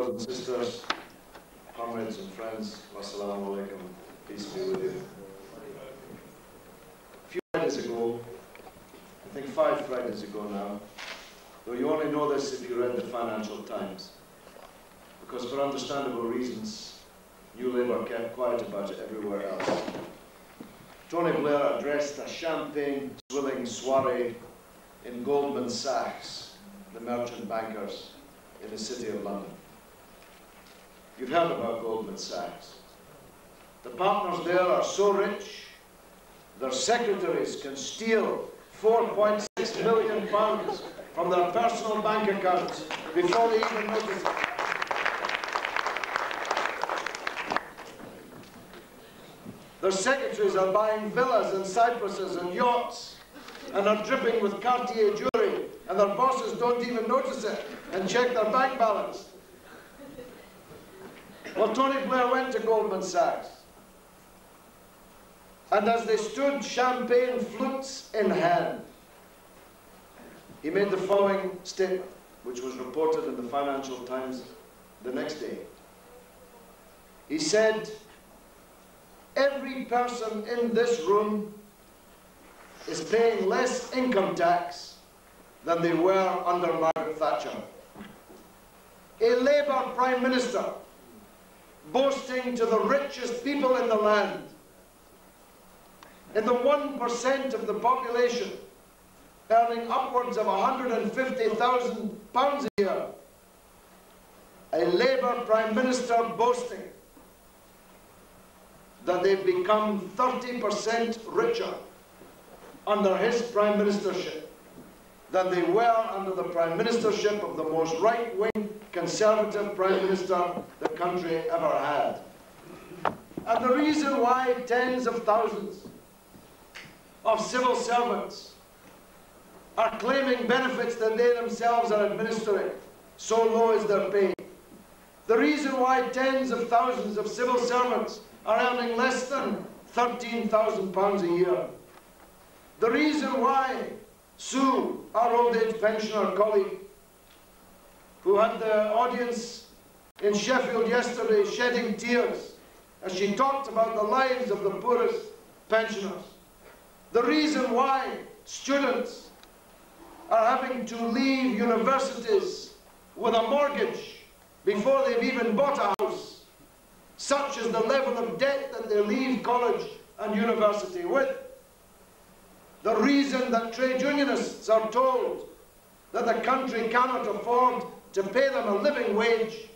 brothers and sisters, comrades and friends, wassalamu alaikum, peace be with you. A few Fridays ago, I think 5 Fridays ago now, though you only know this if you read the Financial Times, because for understandable reasons, New Labour kept quiet about it everywhere else. Tony Blair addressed a champagne-swilling soiree in Goldman Sachs, the merchant bankers in the City of London. You've heard about Goldman Sachs. The partners there are so rich, their secretaries can steal £4.6 million from their personal bank accounts before they even notice it. Their secretaries are buying villas and cypresses and yachts and are dripping with Cartier jewelry, and their bosses don't even notice it and check their bank balance. Well, Tony Blair went to Goldman Sachs, and as they stood, champagne flutes in hand, he made the following statement, which was reported in the Financial Times the next day. He said, "Every person in this room is paying less income tax than they were under Margaret Thatcher. A Labour Prime Minister boasting to the richest people in the land, in the 1% of the population earning upwards of £150,000 a year, a Labour Prime Minister boasting that they've become 30% richer under his Prime Ministership than they were under the Prime Ministership of the most right-wing Conservative Prime Minister the country ever had. And the reason why tens of thousands of civil servants are claiming benefits that they themselves are administering, so low is their pay. The reason why tens of thousands of civil servants are earning less than £13,000 a year. The reason why Sue, our old age pensioner colleague, who had the audience in Sheffield yesterday shedding tears as she talked about the lives of the poorest pensioners. The reason why students are having to leave universities with a mortgage before they've even bought a house, such is the level of debt that they leave college and university with. The reason that trade unionists are told that the country cannot afford to pay them a living wage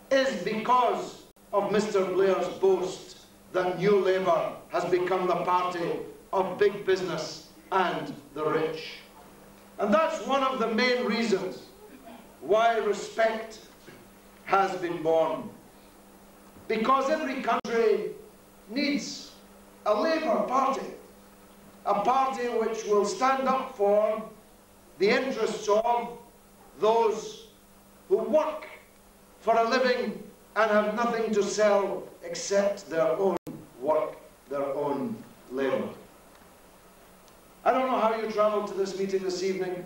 is because of Mr. Blair's boast that New Labour has become the party of big business and the rich. And that's one of the main reasons why respect has been born. Because every country needs a Labour Party, a party which will stand up for the interests of those who work for a living and have nothing to sell except their own work, their own labour. I don't know how you travelled to this meeting this evening,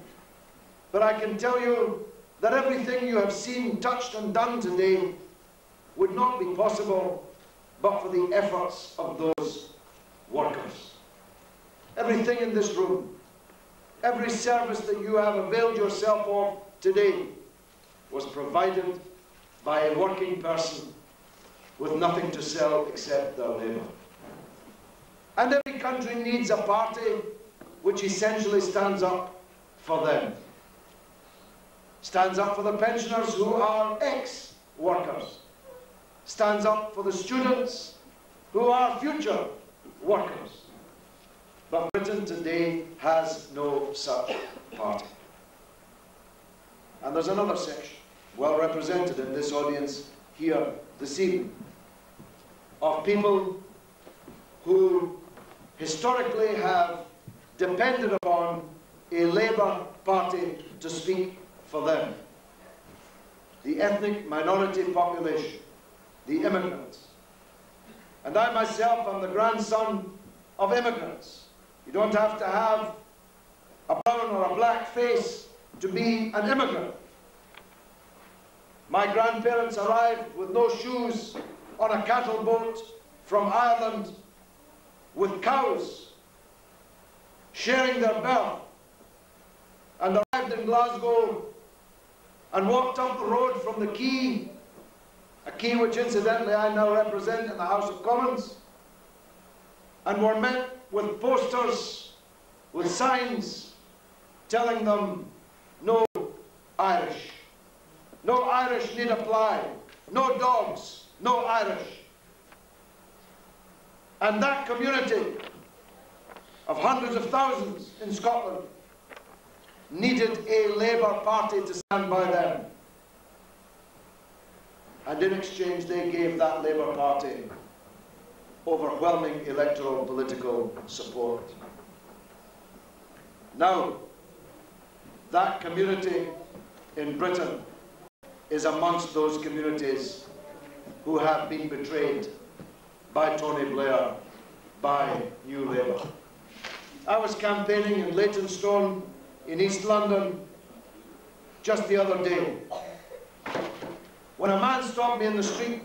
but I can tell you that everything you have seen, touched and done today would not be possible but for the efforts of those workers. Everything in this room, every service that you have availed yourself of today was provided by a working person with nothing to sell except their labour. And every country needs a party which essentially stands up for them. Stands up for the pensioners who are ex-workers. Stands up for the students who are future workers. But Britain today has no such party. And there's another section, well represented in this audience here this evening, of people who historically have depended upon a Labour Party to speak for them. The ethnic minority population, the immigrants. And I myself am the grandson of immigrants. You don't have to have a brown or a black face to be an immigrant. My grandparents arrived with no shoes on a cattle boat from Ireland with cows, sharing their berth, and arrived in Glasgow and walked up the road from the quay, a quay which incidentally I now represent in the House of Commons, and were met with posters, with signs telling them no Irish. No Irish need apply. No dogs, no Irish. And that community of hundreds of thousands in Scotland needed a Labour Party to stand by them. And in exchange they gave that Labour Party overwhelming electoral political support. Now, that community in Britain is amongst those communities who have been betrayed by Tony Blair, by New Labour. I was campaigning in Leytonstone in East London just the other day when a man stopped me in the street,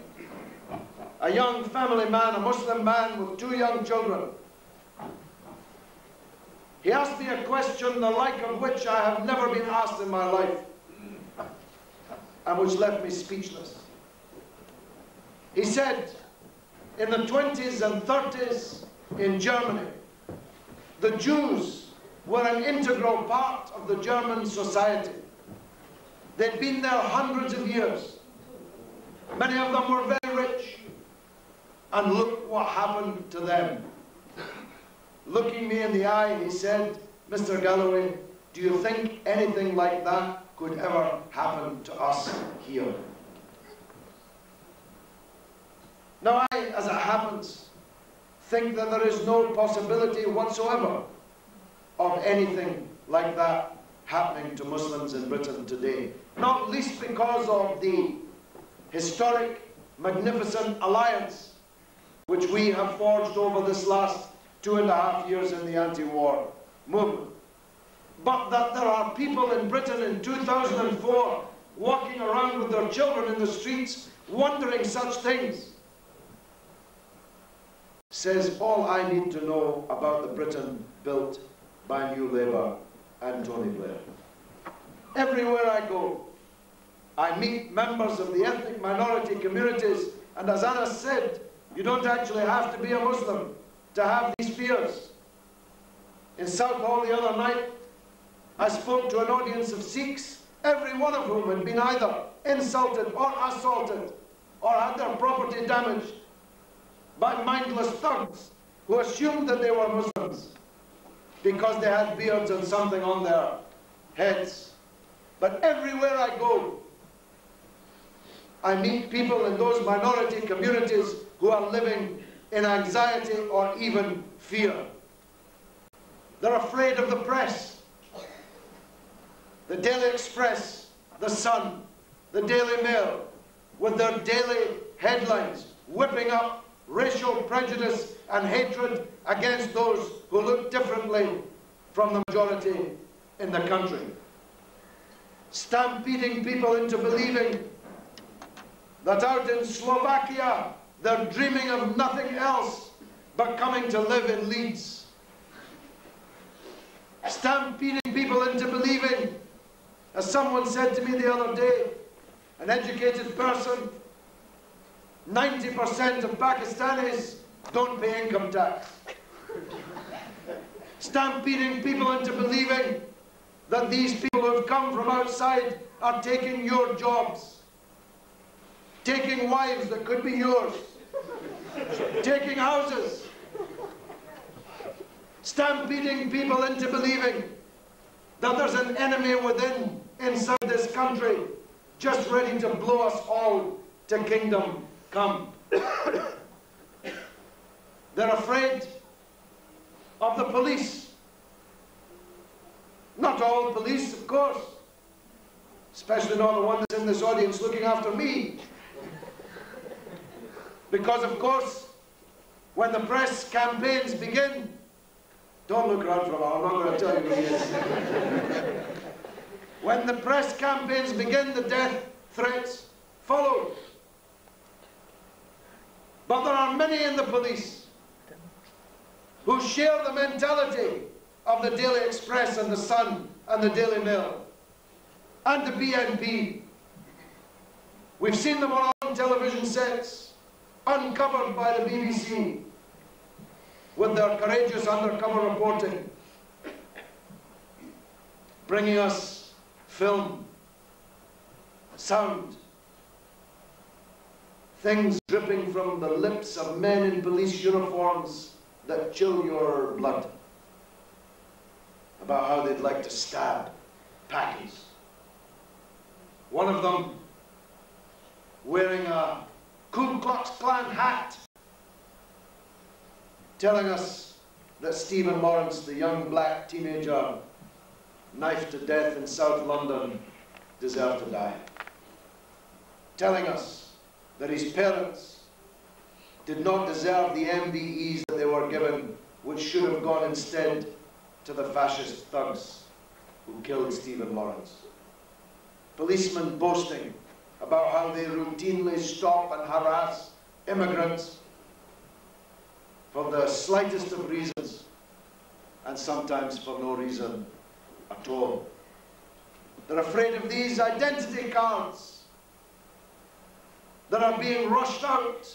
a young family man, a Muslim man with 2 young children. He asked me a question the like of which I have never been asked in my life, and which left me speechless. He said, in the 20s and 30s in Germany, the Jews were an integral part of the German society. They'd been there hundreds of years. Many of them were very rich. And look what happened to them. Looking me in the eye, he said, Mr. Galloway, do you think anything like that could ever happen to us here? Now I, as it happens, think that there is no possibility whatsoever of anything like that happening to Muslims in Britain today. Not least because of the historic, magnificent alliance which we have forged over this last 2.5 years in the anti-war movement. But that there are people in Britain in 2004 walking around with their children in the streets wondering such things says all I need to know about the Britain built by New Labour and Tony Blair. Everywhere I go, I meet members of the ethnic minority communities, and as Anna said, you don't actually have to be a Muslim to have these fears. In Southall the other night, I spoke to an audience of Sikhs, every one of whom had been either insulted or assaulted or had their property damaged by mindless thugs who assumed that they were Muslims because they had beards and something on their heads. But everywhere I go, I meet people in those minority communities who are living in anxiety or even fear. They're afraid of the press. The Daily Express, the Sun, the Daily Mail, with their daily headlines whipping up racial prejudice and hatred against those who look differently from the majority in the country. Stampeding people into believing that out in Slovakia they're dreaming of nothing else but coming to live in Leeds. Stampeding people into believing, as someone said to me the other day, an educated person, 90% of Pakistanis don't pay income tax. Stampeding people into believing that these people who have come from outside are taking your jobs, taking wives that could be yours, taking houses, stampeding people into believing that there's an enemy within, inside this country, just ready to blow us all to kingdom come. They're afraid of the police. Not all police, of course, especially not the one that's in this audience looking after me. Because, of course, when the press campaigns begin, don't look around for a while, I'm not going to tell you who he is. When the press campaigns begin, the death threats, followed. But there are many in the police who share the mentality of the Daily Express and the Sun and the Daily Mail and the BNP. We've seen them on television sets, uncovered by the BBC, with their courageous undercover reporting, bringing us film, sound, things dripping from the lips of men in police uniforms that chill your blood, about how they'd like to stab Packies. One of them wearing a Ku Klux Klan hat, telling us that Stephen Lawrence, the young black teenager knifed to death in South London, deserved to die. Telling us that his parents did not deserve the MBEs that they were given, which should have gone instead to the fascist thugs who killed Stephen Lawrence. Policemen boasting about how they routinely stop and harass immigrants for the slightest of reasons, and sometimes for no reason at all. They're afraid of these identity cards that are being rushed out.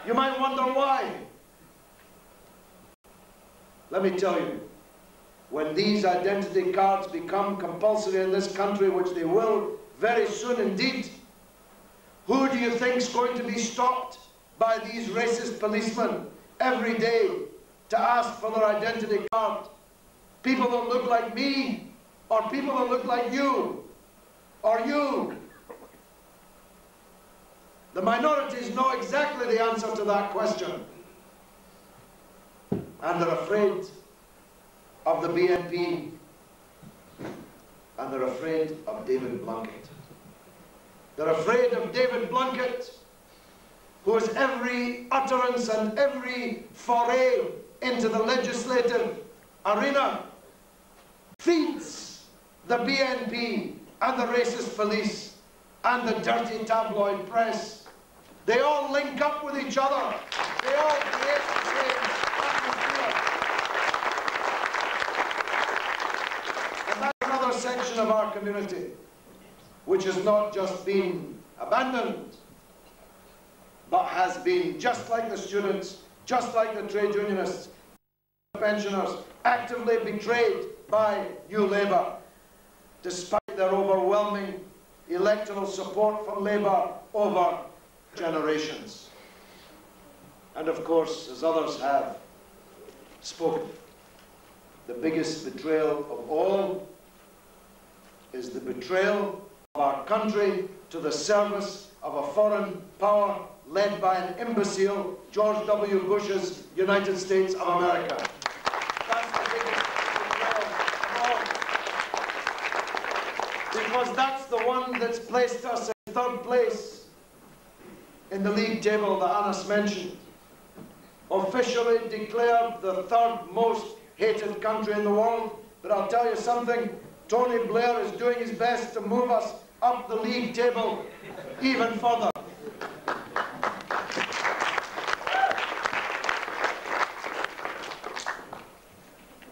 You might wonder why. Let me tell you, when these identity cards become compulsory in this country, which they will very soon indeed, who do you think is going to be stopped by these racist policemen every day to ask for their identity card? People that look like me, or people that look like you, or you. The minorities know exactly the answer to that question. And they're afraid of the BNP, and they're afraid of David Blunkett. They're afraid of David Blunkett, whose every utterance and every foray into the legislative arena feeds the BNP and the racist police and the dirty tabloid press. They all link up with each other. They all create the same atmosphere. And that's another section of our community which has not just been abandoned, but has been, just like the students, just like the trade unionists, the pensioners, actively betrayed by New Labour, despite their overwhelming electoral support for Labour over generations. And of course, as others have spoken, the biggest betrayal of all is the betrayal of our country to the service of a foreign power led by an imbecile, George W. Bush's United States of America. That's the biggest betrayal of all. Because that's the one that's placed us in third place in the league table that Anas mentioned. Officially declared the third most hated country in the world. But I'll tell you something, Tony Blair is doing his best to move us up the league table even further.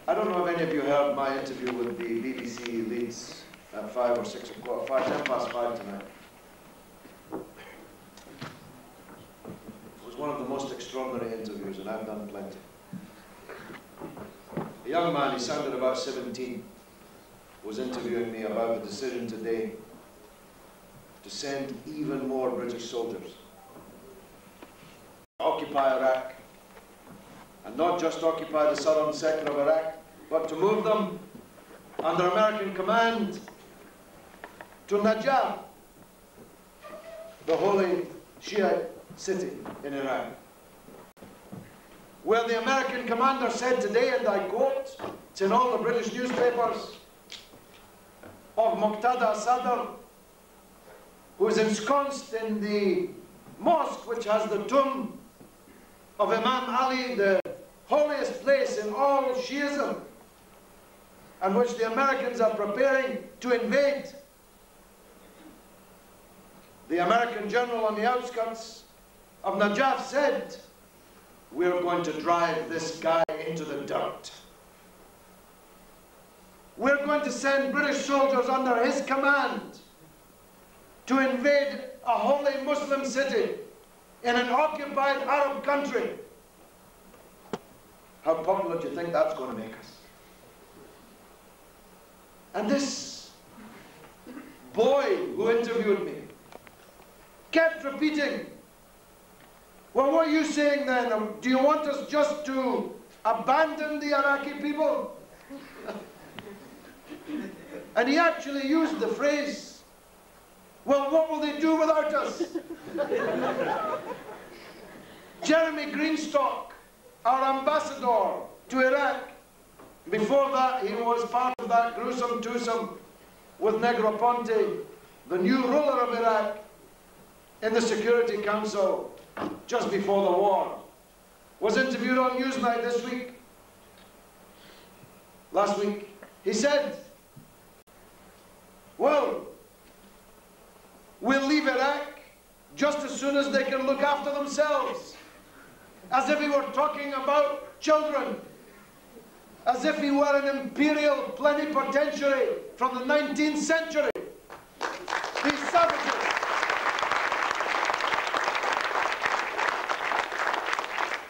I don't know if any of you heard my interview with the BBC Leeds at 5 or 6 o'clock, 10 past 5 tonight. It was one of the most extraordinary interviews, and I've done plenty. A young man, he sounded about 17, was interviewing me about the decision today to send even more British soldiers to occupy Iraq, and not just occupy the southern sector of Iraq, but to move them under American command to Najaf, the holy Shiite city in Iraq, where the American commander said today, and I quote, it's in all the British newspapers, of Muqtada Sadr, who is ensconced in the mosque which has the tomb of Imam Ali, the holiest place in all Shiism, and which the Americans are preparing to invade. the American general on the outskirts of Najaf, said, "We're going to drive this guy into the dirt. We're going to send British soldiers under his command to invade a holy Muslim city in an occupied Arab country." How popular do you think that's going to make us? And this boy who interviewed me kept repeating, "Well, what are you saying then? Do you want us just to abandon the Iraqi people?" And he actually used the phrase, "Well, what will they do without us?" Jeremy Greenstock, our ambassador to Iraq, before that he was part of that gruesome twosome with Negroponte, the new ruler of Iraq, in the Security Council just before the war, was interviewed on Newsnight last week. He said, "Well, we'll leave Iraq just as soon as they can look after themselves." As if he were talking about children. As if he were an imperial plenipotentiary from the 19th century. These savages.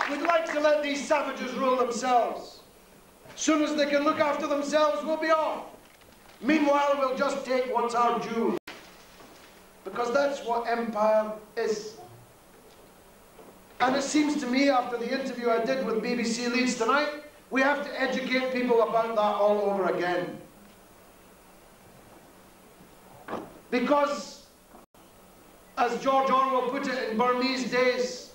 We'd like to let these savages rule themselves. As soon as they can look after themselves, we'll be off. Meanwhile, we'll just take what's our due. Because that's what empire is. And it seems to me, after the interview I did with BBC Leeds tonight, we have to educate people about that all over again. Because, as George Orwell put it in Burmese Days,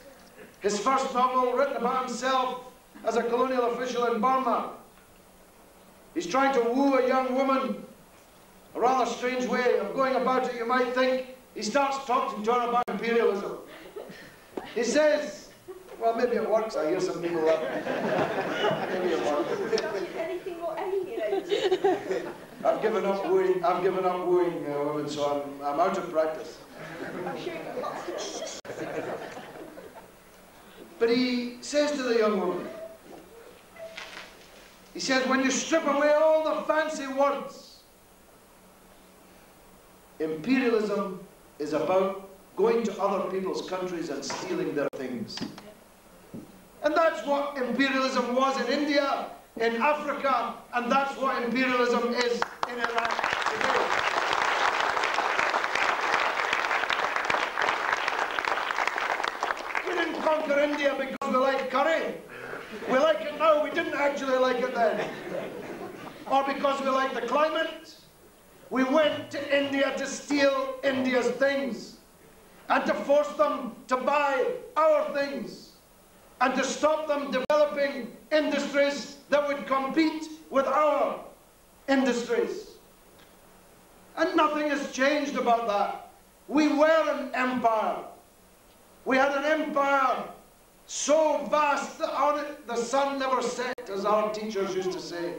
his first novel written about himself as a colonial official in Burma, he's trying to woo a young woman, a rather strange way of going about it, you might think. He starts talking to her about imperialism. He says, well, maybe it works. I hear some people laugh. Maybe it works. Anything or anything. I've given up wooing women, so I'm out of practice. I'm sure you've got lots of it. But he says to the young woman, he says, when you strip away all the fancy words, imperialism is about going to other people's countries and stealing their things. And that's what imperialism was in India, in Africa, and that's what imperialism is in Iraq today. We didn't conquer India because we like curry. We like it now, we didn't actually like it then. Or because we like the climate. We went to India to steal India's things and to force them to buy our things and to stop them developing industries that would compete with our industries. And nothing has changed about that. We were an empire. We had an empire so vast that on it the sun never set, as our teachers used to say.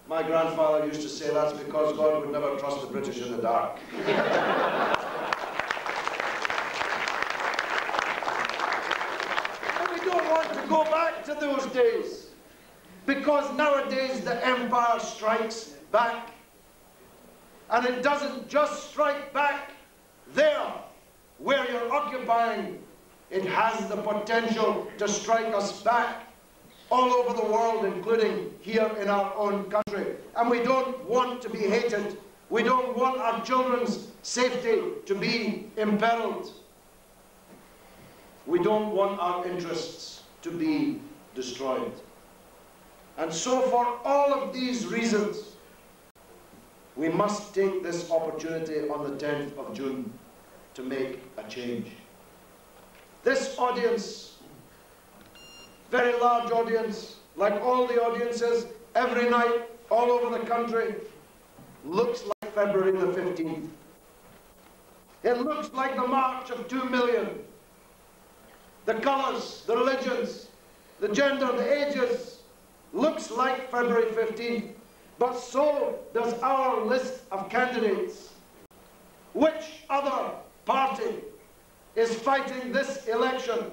My grandfather used to say that's because God would never trust the British in the dark. And we don't want to go back to those days, because nowadays the empire strikes back. And it doesn't just strike back there, where you're occupying. It has the potential to strike us back all over the world, including here in our own country. And we don't want to be hated. We don't want our children's safety to be imperiled. We don't want our interests to be destroyed. And so for all of these reasons, we must take this opportunity on the 10th of June to make a change. This audience, very large audience, like all the audiences, every night, all over the country, looks like February the 15th. It looks like the march of 2 million. The colours, the religions, the gender, the ages, looks like February 15th. But so does our list of candidates. Which other party is fighting this election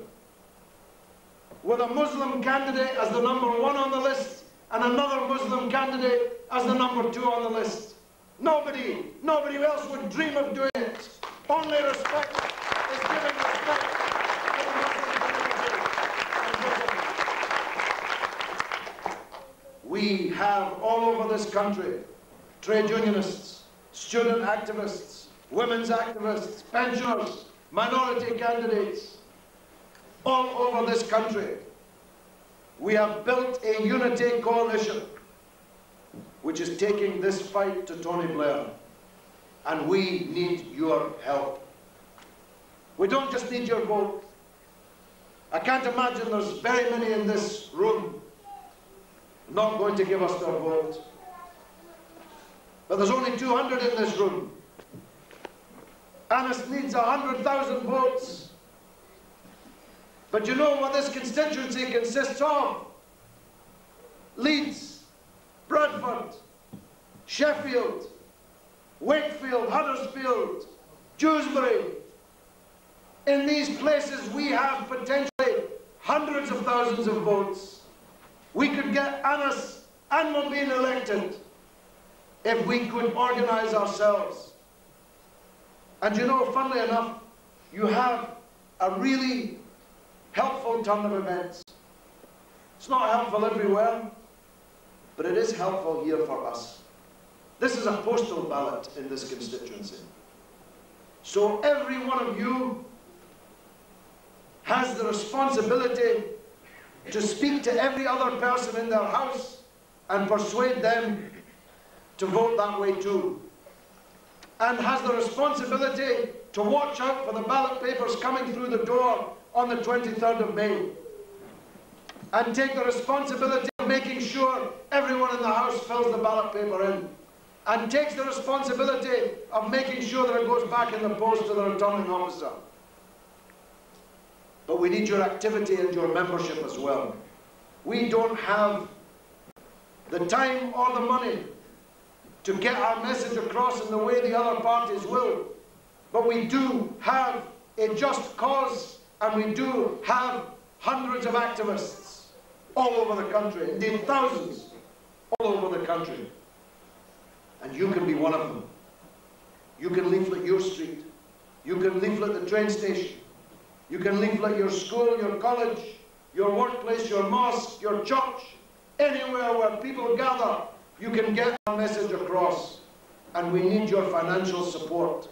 with a Muslim candidate as the #1 on the list and another Muslim candidate as the #2 on the list. Nobody else would dream of doing it. Only respect is giving respect to the Muslim community in Britain. We have all over this country trade unionists, student activists, women's activists, pensioners, minority candidates. All over this country, we have built a unity coalition which is taking this fight to Tony Blair. And we need your help. We don't just need your vote. I can't imagine there's very many in this room not going to give us their vote. But there's only 200 in this room. Annis needs 100,000 votes. But you know what this constituency consists of? Leeds, Bradford, Sheffield, Wakefield, Huddersfield, Dewsbury. In these places we have potentially hundreds of thousands of votes. We could get Annis and Mobeen elected if we could organise ourselves. And you know, funnily enough, you have a really helpful turn of events. It's not helpful everywhere, but it is helpful here for us. This is a postal ballot in this constituency. So every one of you has the responsibility to speak to every other person in their house and persuade them to vote that way too. And has the responsibility to watch out for the ballot papers coming through the door on the 23rd of May. And take the responsibility of making sure everyone in the house fills the ballot paper in. And takes the responsibility of making sure that it goes back in the post to the returning officer. But we need your activity and your membership as well. We don't have the time or the money to get our message across in the way the other parties will. But we do have a just cause, and we do have hundreds of activists all over the country, indeed thousands all over the country. And you can be one of them. You can leaflet your street. You can leaflet the train station. You can leaflet your school, your college, your workplace, your mosque, your church, anywhere where people gather. You can get our message across. And we need your financial support.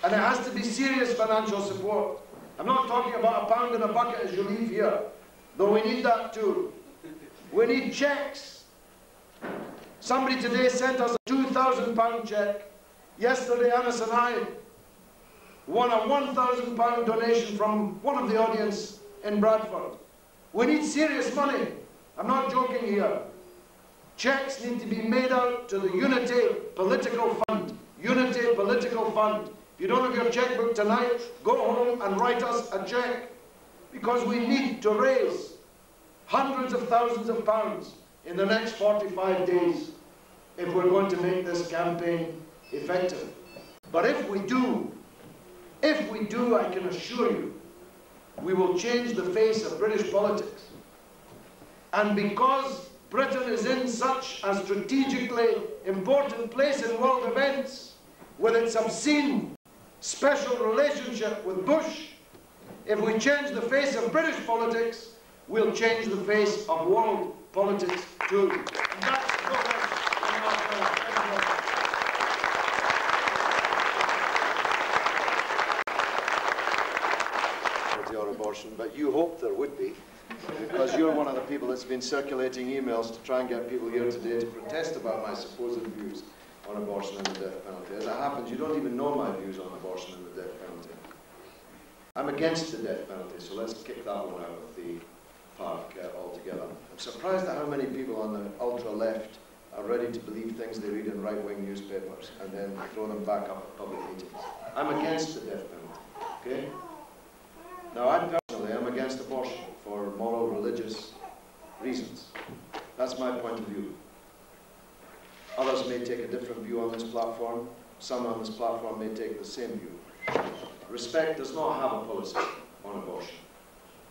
And it has to be serious financial support. I'm not talking about £1 in a bucket as you leave here, though we need that too. We need cheques. Somebody today sent us a £2,000 cheque. Yesterday, Annis and I won a £1,000 donation from one of the audience in Bradford. We need serious money. I'm not joking here. Cheques need to be made out to the Unity Political Fund. Unity Political Fund. If you don't have your chequebook tonight, go home and write us a cheque. Because we need to raise hundreds of thousands of pounds in the next 45 days if we're going to make this campaign effective. But if we do, I can assure you, we will change the face of British politics. And because Britain is in such a strategically important place in world events, with its obscene special relationship with Bush, if we change the face of British politics, we'll change the face of world politics too. And that's your abortion, but you hoped there would be, because you're one of the people that's been circulating emails to try and get people here today to protest about my supposed views on abortion and the death penalty. As it happens, you don't even know my views on abortion and the death penalty. I'm against the death penalty, so let's kick that one out of the park altogether. I'm surprised at how many people on the ultra-left are ready to believe things they read in right-wing newspapers and then throw them back up at public meetings. I'm against the death penalty, okay? Now, I personally am against abortion for moral, religious reasons. That's my point of view. Others may take a different view on this platform. Some on this platform may take the same view. Respect does not have a policy on abortion.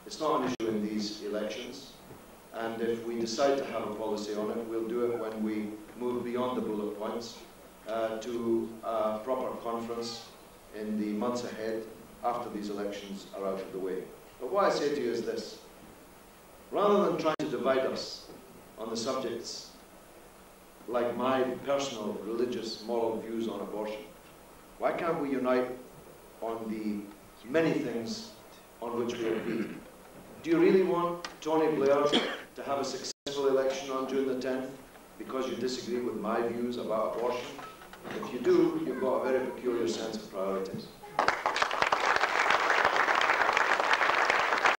It's not an issue in these elections, and if we decide to have a policy on it, we'll do it when we move beyond the bullet points to a proper conference in the months ahead after these elections are out of the way. But what I say to you is this: rather than trying to divide us on the subjects like my personal religious moral views on abortion, why can't we unite on the many things on which we agree? Do you really want Tony Blair to have a successful election on June the 10th because you disagree with my views about abortion? If you do, you've got a very peculiar sense of priorities.